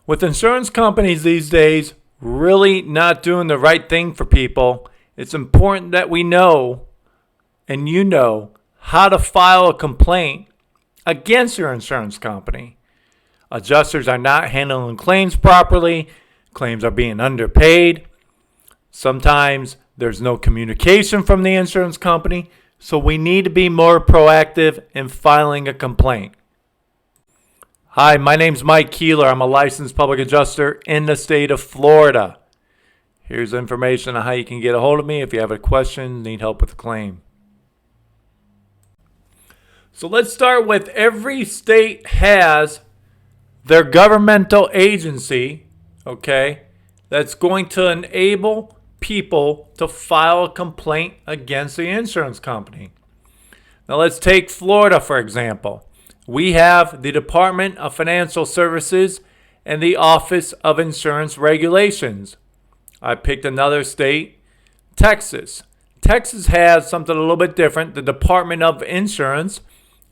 With insurance companies these days really not doing the right thing for people, it's important that we know and you know how to file a complaint against your insurance company. Adjusters are not handling claims properly. Claims are being underpaid. Sometimes there's no communication from the insurance company. So we need to be more proactive in filing a complaint. Hi, my name's Mike Keeler. I'm a licensed public adjuster in the state of Florida. Here's information on how you can get a hold of me if you have a question, need help with a claim. So let's start with every state has their governmental agency, okay, that's going to enable people to file a complaint against the insurance company. Now let's take Florida, for example. We have the Department of Financial Services and the Office of Insurance Regulations. I picked another state, Texas. Texas has something a little bit different, the Department of Insurance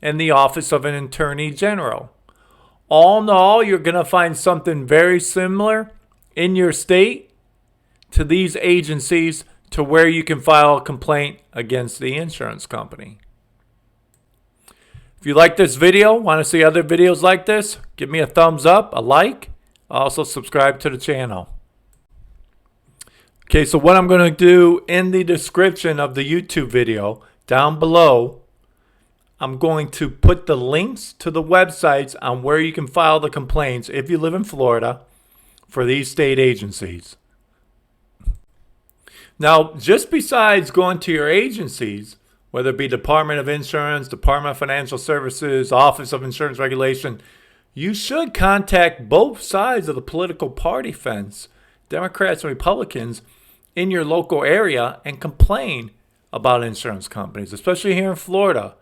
and the Office of an Attorney General. All in all, you're going to find something very similar in your state to these agencies to where you can file a complaint against the insurance company. If you like this video, want to see other videos like this, give me a thumbs up, a like. Also subscribe to the channel. Okay, so what I'm going to do in the description of the YouTube video down below, I'm going to put the links to the websites on where you can file the complaints if you live in Florida for these state agencies. Now, just besides going to your agencies, whether it be Department of Insurance, Department of Financial Services, Office of Insurance Regulation, you should contact both sides of the political party fence, Democrats and Republicans, in your local area and complain about insurance companies, especially here in Florida,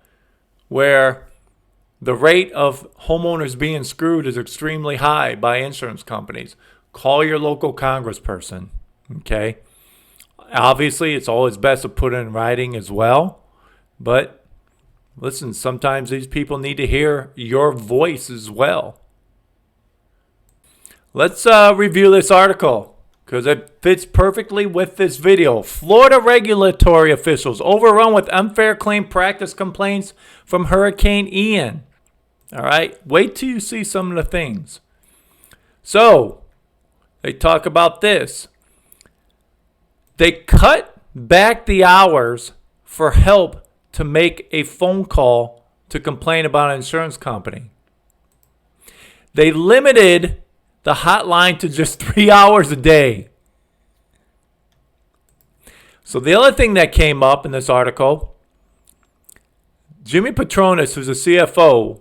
where the rate of homeowners being screwed is extremely high by insurance companies. Call your local congressperson, okay? Obviously, it's always best to put it in writing as well. But listen, sometimes these people need to hear your voice as well. Let's review this article because it fits perfectly with this video. Florida regulatory officials overrun with unfair claim practice complaints from Hurricane Ian. All right, wait till you see some of the things. So they talk about this. They cut back the hours for help to make a phone call to complain about an insurance company. They limited the hotline to just 3 hours a day. So the other thing that came up in this article, Jimmy Patronis, who's a CFO,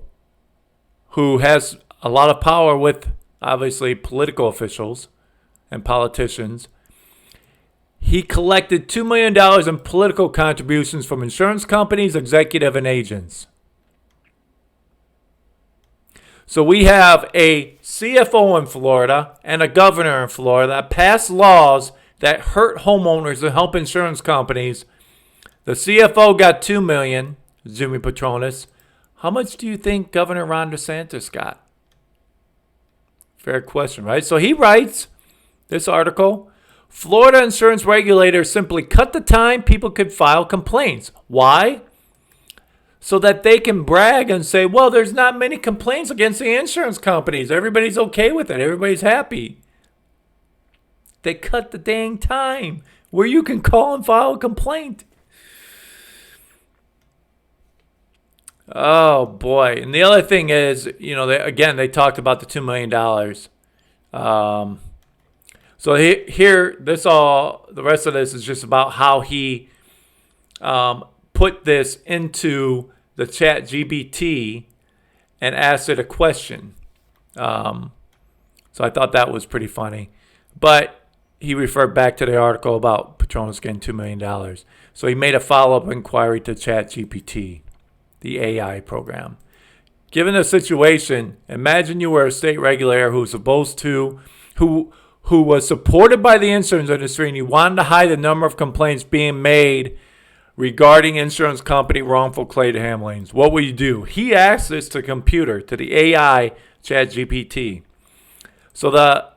who has a lot of power with, obviously, political officials and politicians, he collected $2 million in political contributions from insurance companies, executive, and agents. So we have a CFO in Florida and a governor in Florida that passed laws that hurt homeowners and help insurance companies. The CFO got $2 million, Jimmy Patronis. How much do you think Governor Ron DeSantis got? Fair question, right? So he writes this article. Florida insurance regulators simply cut the time people could file complaints. Why? So that they can brag and say, well, there's not many complaints against the insurance companies. Everybody's okay with it. Everybody's happy. They cut the dang time where you can call and file a complaint. Oh, boy. And the other thing is, they talked about the $2 million. So here, the rest of this is just about how he put this into the ChatGPT and asked it a question. So I thought that was pretty funny. But he referred back to the article about Patronis getting $2 million. So he made a follow-up inquiry to ChatGPT, the AI program. Given the situation, imagine you were a state regulator who was supported by the insurance industry and you wanted to hide the number of complaints being made regarding insurance company wrongful claim handlings. What will you do? He asked this to the computer, to the AI ChatGPT. So the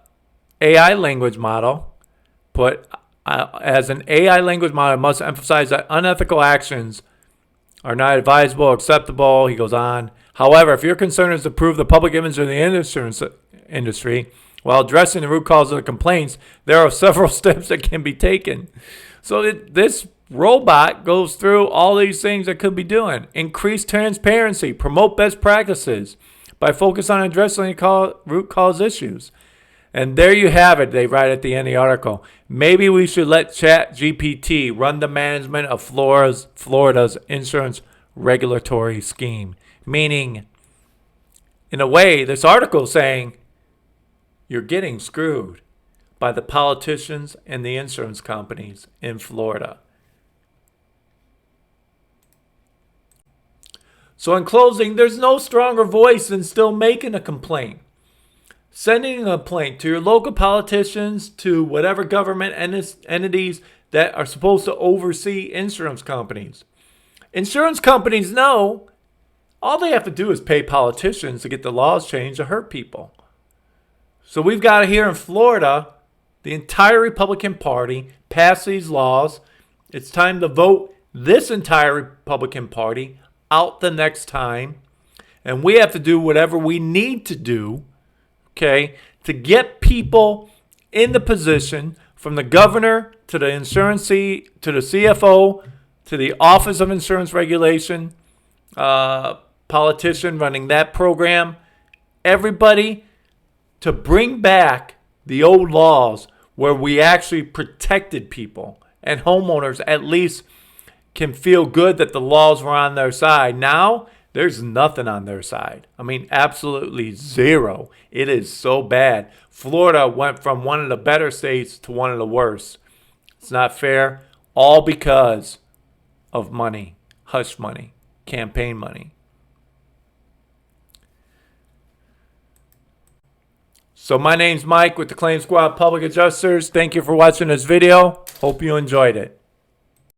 AI language model put as an AI language model must emphasize that unethical actions are not advisable or acceptable. He goes on. However, if your concern is to improve the public image of the insurance industry while addressing the root cause of the complaints, there are several steps that can be taken. So this robot goes through all these things that could be doing. Increase transparency, promote best practices by focus on addressing root cause issues. And there you have it, they write at the end of the article. Maybe we should let ChatGPT run the management of Florida's insurance regulatory scheme. Meaning, in a way, this article is saying you're getting screwed by the politicians and the insurance companies in Florida. So in closing, there's no stronger voice than still making a complaint. Sending a complaint to your local politicians, to whatever government entities that are supposed to oversee insurance companies. Insurance companies know all they have to do is pay politicians to get the laws changed to hurt people. So we've got here in Florida, the entire Republican Party passed these laws. It's time to vote this entire Republican Party out the next time. And we have to do whatever we need to do, okay, to get people in the position, from the governor to the insurance to the CFO to the Office of Insurance Regulation, politician running that program, everybody, to bring back the old laws where we actually protected people and homeowners at least can feel good that the laws were on their side. Now, there's nothing on their side. I mean, absolutely zero. It is so bad. Florida went from one of the better states to one of the worst. It's not fair, all because of money, hush money, campaign money. So my name's Mike with the Claim Squad Public Adjusters. Thank you for watching this video. Hope you enjoyed it.